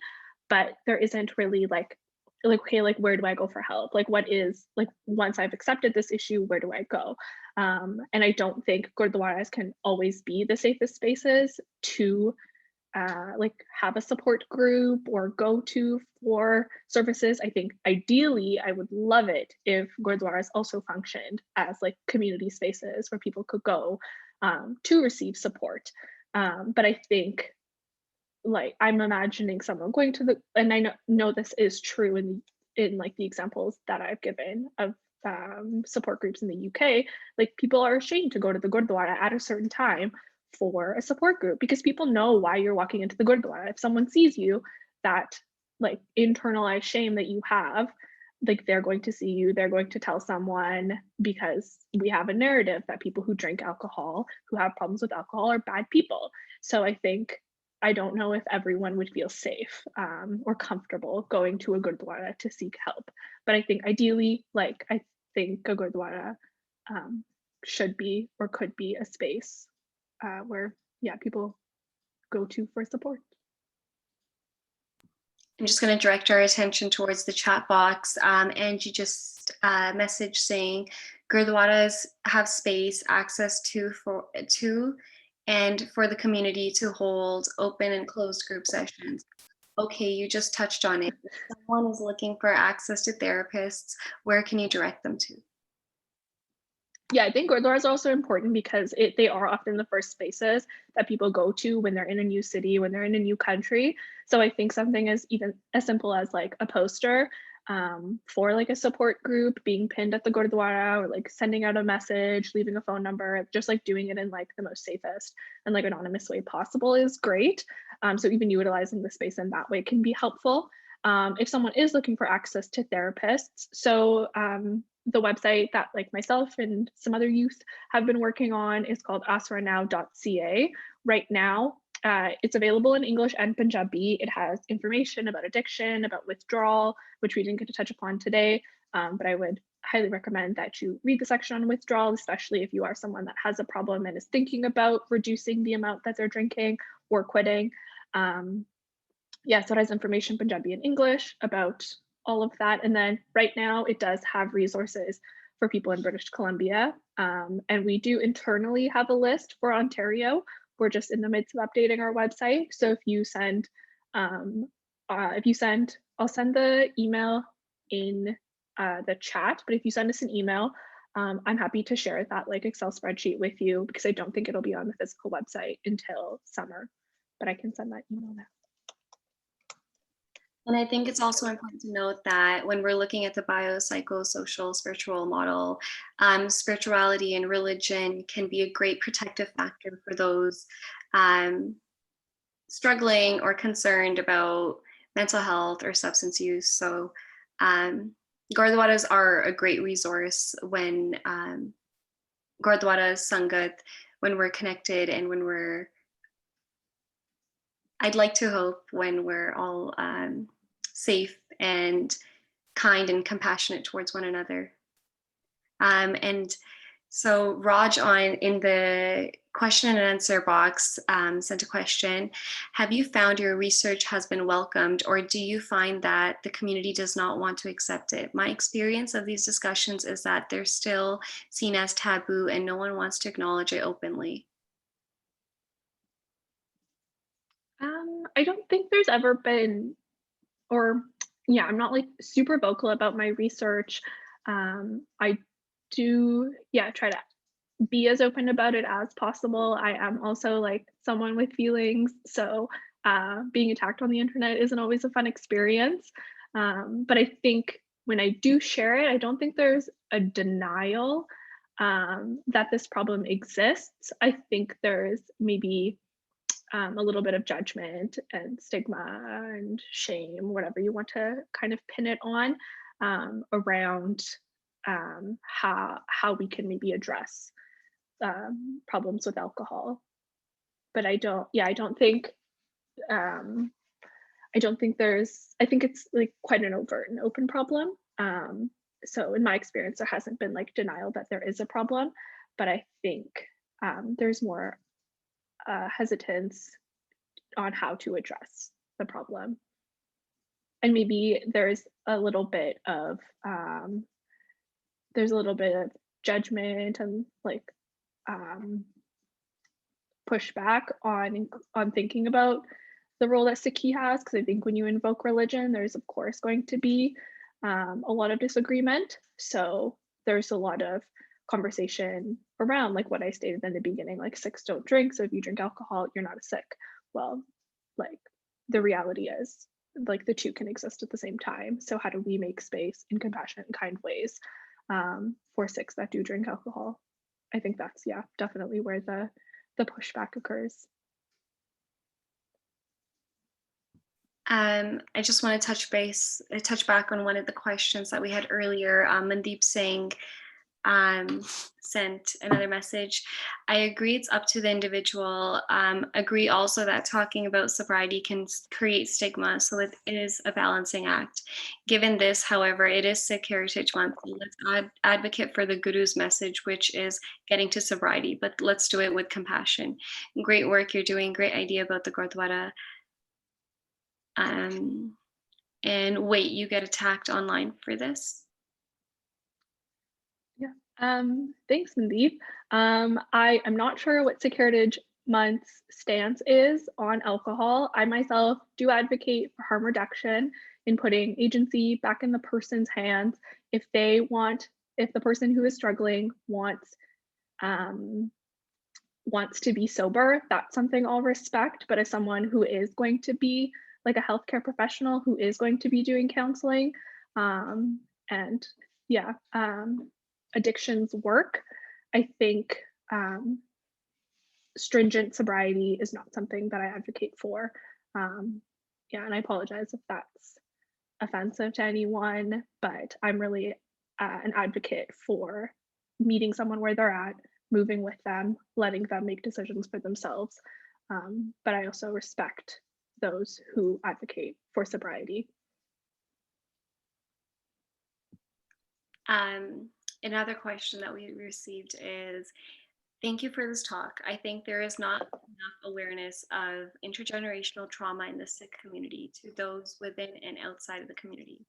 but there isn't really like, okay, like where do I go for help? Like what is, like once I've accepted this issue, where do I go? And I don't think Gurdwaras can always be the safest spaces to like have a support group or go to for services. I think ideally, I would love it if Gurdwaras also functioned as like community spaces where people could go to receive support. But I think like I'm imagining someone going to the, and I know this is true in like the examples that I've given of support groups in the UK, like people are ashamed to go to the Gurdwara at a certain time for a support group because people know why you're walking into the Gurdwara. If someone sees you, that like internalized shame that you have, like they're going to see you, they're going to tell someone, because we have a narrative that people who drink alcohol, who have problems with alcohol, are bad people. So I don't know if everyone would feel safe or comfortable going to a Gurdwara to seek help. But I think ideally, like I think a Gurdwara should be or could be a space where, yeah, people go to for support. I'm just going to direct our attention towards the chat box. Angie just messaged saying Gurdwaras have space, access to and for the community to hold open and closed group sessions. Okay, you just touched on it. If someone is looking for access to therapists, where can you direct them to? Yeah, I think Gurdwaras are also important because they are often the first spaces that people go to when they're in a new city, when they're in a new country. So I think something as even as simple as like a poster for like a support group being pinned at the Gurdwara, or like sending out a message, leaving a phone number, just like doing it in like the most safest and like anonymous way possible is great. So even utilizing the space in that way can be helpful. If someone is looking for access to therapists, so the website that like myself and some other youth have been working on is called asranow.ca. Right now, it's available in English and Punjabi. It has information about addiction, about withdrawal, which we didn't get to touch upon today, but I would highly recommend that you read the section on withdrawal, especially if you are someone that has a problem and is thinking about reducing the amount that they're drinking or quitting. Yeah, so it has information Punjabi and English about all of that. And then right now it does have resources for people in British Columbia. And we do internally have a list for Ontario. We're just in the midst of updating our website. So if you send, I'll send the email in the chat, but if you send us an email, I'm happy to share that like Excel spreadsheet with you, because I don't think it'll be on the physical website until summer, but I can send that email now. And I think it's also important to note that when we're looking at the biopsychosocial spiritual model, spirituality and religion can be a great protective factor for those struggling or concerned about mental health or substance use. So Gurdwaras are a great resource when Gurdwaras, Sangat, when we're connected and when I'd like to hope when we're all safe and kind and compassionate towards one another. And So Raj in the question and answer box sent a question. Have you found your research has been welcomed, or do you find that the community does not want to accept it? My experience of these discussions is that they're still seen as taboo and no one wants to acknowledge it openly. I don't think there's ever been, or yeah, I'm not like super vocal about my research. I do, yeah, try to be as open about it as possible. I am also like someone with feelings, so being attacked on the internet isn't always a fun experience. But I think when I do share it, I don't think there's a denial that this problem exists. I think there's maybe a little bit of judgment and stigma and shame, whatever you want to kind of pin it on, around how we can maybe address problems with alcohol. But I don't think I think it's like quite an overt and open problem. So in my experience, there hasn't been like denial that there is a problem, but I think there's more hesitance on how to address the problem. And maybe there's a little bit of judgment and like pushback on thinking about the role that Sikhi has, because I think when you invoke religion, there's of course going to be a lot of disagreement. So there's a lot of conversation around like what I stated in the beginning, like Sikhs don't drink, so if you drink alcohol, you're not a Sikh. Well, like the reality is like the two can exist at the same time. So how do we make space in compassionate and kind ways for Sikhs that do drink alcohol? I think that's, yeah, definitely where the pushback occurs. I just want to touch back on one of the questions that we had earlier. Mandeep Singh sent another message. I agree it's up to the individual. Agree also that talking about sobriety can create stigma, so it is a balancing act. Given this, however, it is Sikh Heritage Month. Let's advocate for the Guru's message, which is getting to sobriety, but let's do it with compassion. Great work you're doing, great idea about the Gurdwara. And wait, you get attacked online for this? Yeah. Thanks, Mandeep. I am not sure what Sikh Heritage Month's stance is on alcohol. I myself do advocate for harm reduction in putting agency back in the person's hands. If the person who is struggling wants to be sober, that's something I'll respect. But as someone who is going to be like a healthcare professional who is going to be doing counseling, and yeah, addictions work, I think stringent sobriety is not something that I advocate for. Yeah, and I apologize if that's offensive to anyone, but I'm really an advocate for meeting someone where they're at, moving with them, letting them make decisions for themselves. But I also respect those who advocate for sobriety. Another question that we received is, thank you for this talk. I think there is not enough awareness of intergenerational trauma in the Sikh community to those within and outside of the community.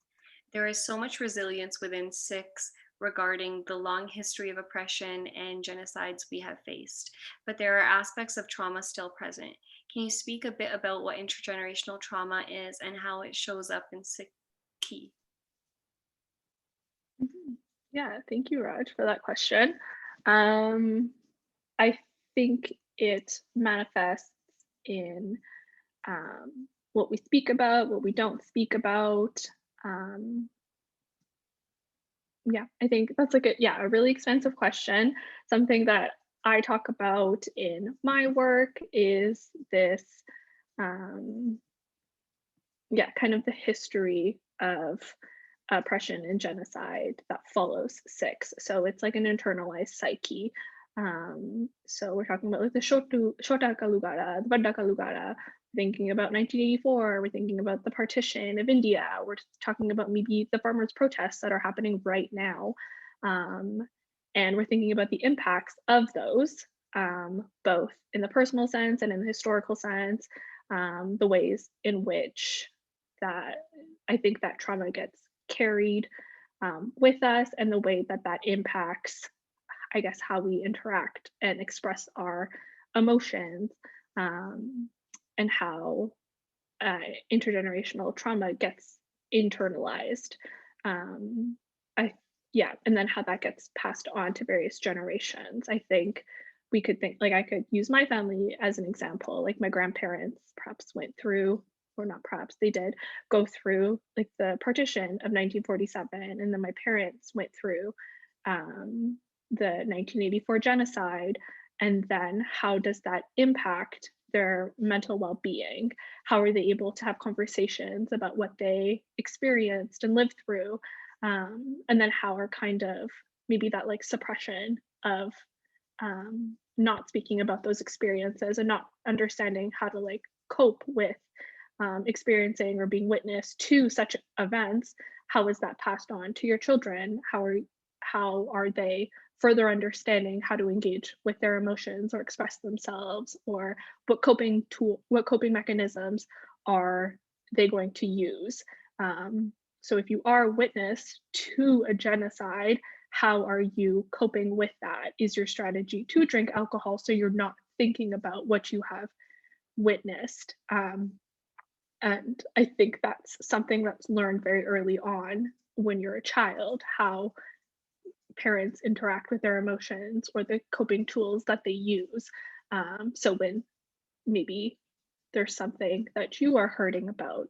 There is so much resilience within Sikhs regarding the long history of oppression and genocides we have faced, but there are aspects of trauma still present. Can you speak a bit about what intergenerational trauma is and how it shows up in Sikhi? Yeah, thank you, Raj, for that question. I think it manifests in what we speak about, what we don't speak about. Yeah, I think that's like a really expensive question. Something that I talk about in my work is this, kind of the history of oppression and genocide that follows Sikhs. So it's like an internalized psyche. So we're talking about like the Shota Kalugara, the Badda Kalugara, thinking about 1984, we're thinking about the partition of India, we're talking about maybe the farmers' protests that are happening right now. And we're thinking about the impacts of those, both in the personal sense and in the historical sense, the ways in which that I think that trauma gets carried with us, and the way that that impacts, I guess, how we interact and express our emotions, and how intergenerational trauma gets internalized. Um, I Yeah, and then how that gets passed on to various generations. I think we could think, like, I could use my family as an example. Like, my grandparents perhaps went through, or not perhaps, they did go through like the partition of 1947, and then my parents went through um, the 1984 genocide. And then how does that impact their mental well-being? How are they able to have conversations about what they experienced and lived through? And then how are kind of maybe that like suppression of not speaking about those experiences and not understanding how to like cope with experiencing or being witness to such events. How is that passed on to your children? How are they further understanding how to engage with their emotions or express themselves, or what coping mechanisms are they going to use? So if you are witness to a genocide, how are you coping with that? Is your strategy to drink alcohol so you're not thinking about what you have witnessed? And I think that's something that's learned very early on when you're a child, how parents interact with their emotions or the coping tools that they use. So when maybe there's something that you are hurting about,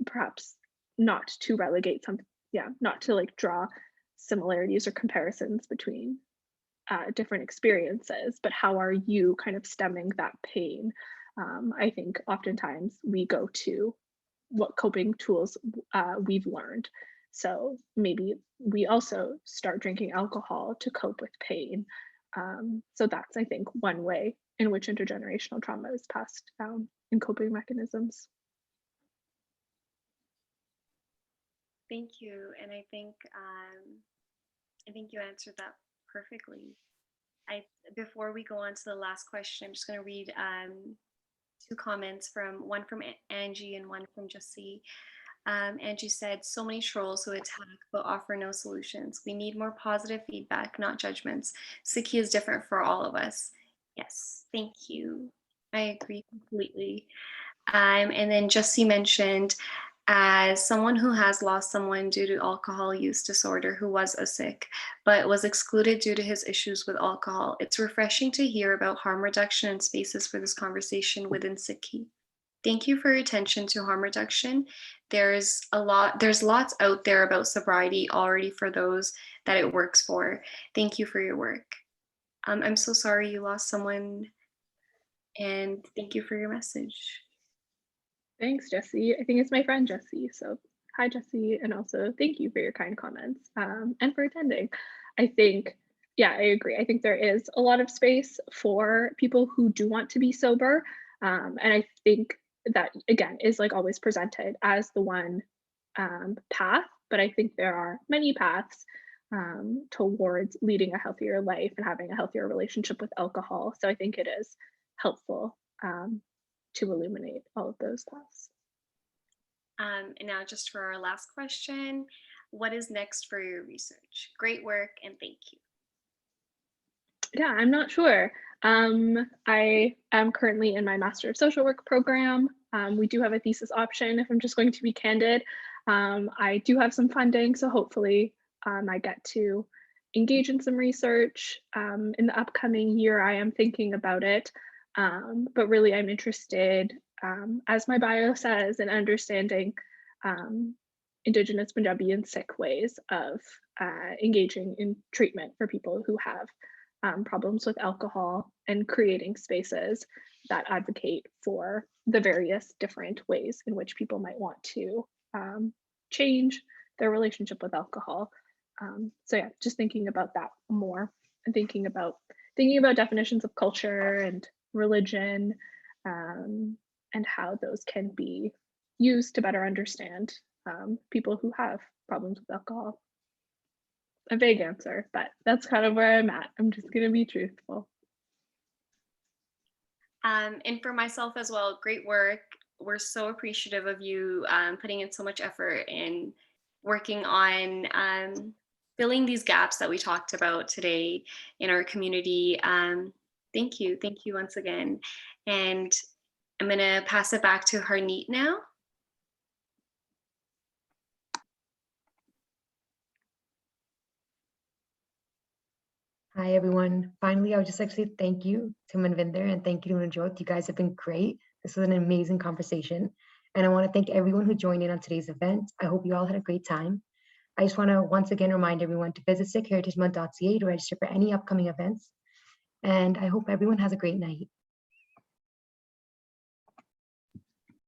perhaps not to relegate some, yeah, not to like draw similarities or comparisons between different experiences, but how are you kind of stemming that pain? I think oftentimes we go to what coping tools we've learned. So maybe we also start drinking alcohol to cope with pain. So that's, I think, one way in which intergenerational trauma is passed down in coping mechanisms. Thank you. And I think you answered that perfectly. Before we go on to the last question, I'm just going to read two comments, one from Angie and one from Jesse. Angie said, so many trolls who attack but offer no solutions. We need more positive feedback, not judgments. Sikhi is different for all of us. Yes, thank you. I agree completely. And then Jesse mentioned, as someone who has lost someone due to alcohol use disorder who was a Sikh, but was excluded due to his issues with alcohol, it's refreshing to hear about harm reduction and spaces for this conversation within Sikhi. Thank you for your attention to harm reduction. There's lots out there about sobriety already for those that it works for. Thank you for your work. I'm so sorry you lost someone, and thank you for your message. Thanks, Jesse. I think it's my friend Jesse. So hi, Jesse, and also thank you for your kind comments and for attending. I think, yeah, I agree. I think there is a lot of space for people who do want to be sober. And I think that, again, is like always presented as the one path, but I think there are many paths towards leading a healthier life and having a healthier relationship with alcohol. So I think it is helpful to illuminate all of those paths. And now just for our last question, what is next for your research? Great work and thank you. Yeah, I'm not sure. I am currently in my Master of Social Work program. We do have a thesis option, if I'm just going to be candid. I do have some funding, so hopefully I get to engage in some research. In the upcoming year, I am thinking about it, but really I'm interested, as my bio says, in understanding indigenous, Punjabi and Sikh ways of engaging in treatment for people who have problems with alcohol, and creating spaces that advocate for the various different ways in which people might want to change their relationship with alcohol. So yeah, just thinking about that more, and thinking about definitions of culture and religion, and how those can be used to better understand people who have problems with alcohol. a vague answer, but that's kind of where I'm at. I'm just going to be truthful. And for myself as well, great work. We're so appreciative of you putting in so much effort in working on filling these gaps that we talked about today in our community. Thank you once again. And I'm gonna pass it back to Harneet now. Hi, everyone. Finally, I would just like to say thank you to Manvinder and thank you to Najot. You guys have been great. This was an amazing conversation. And I want to thank everyone who joined in on today's event. I hope you all had a great time. I just want to once again remind everyone to visit sikhheritagemonth.ca to register for any upcoming events. And I hope everyone has a great night.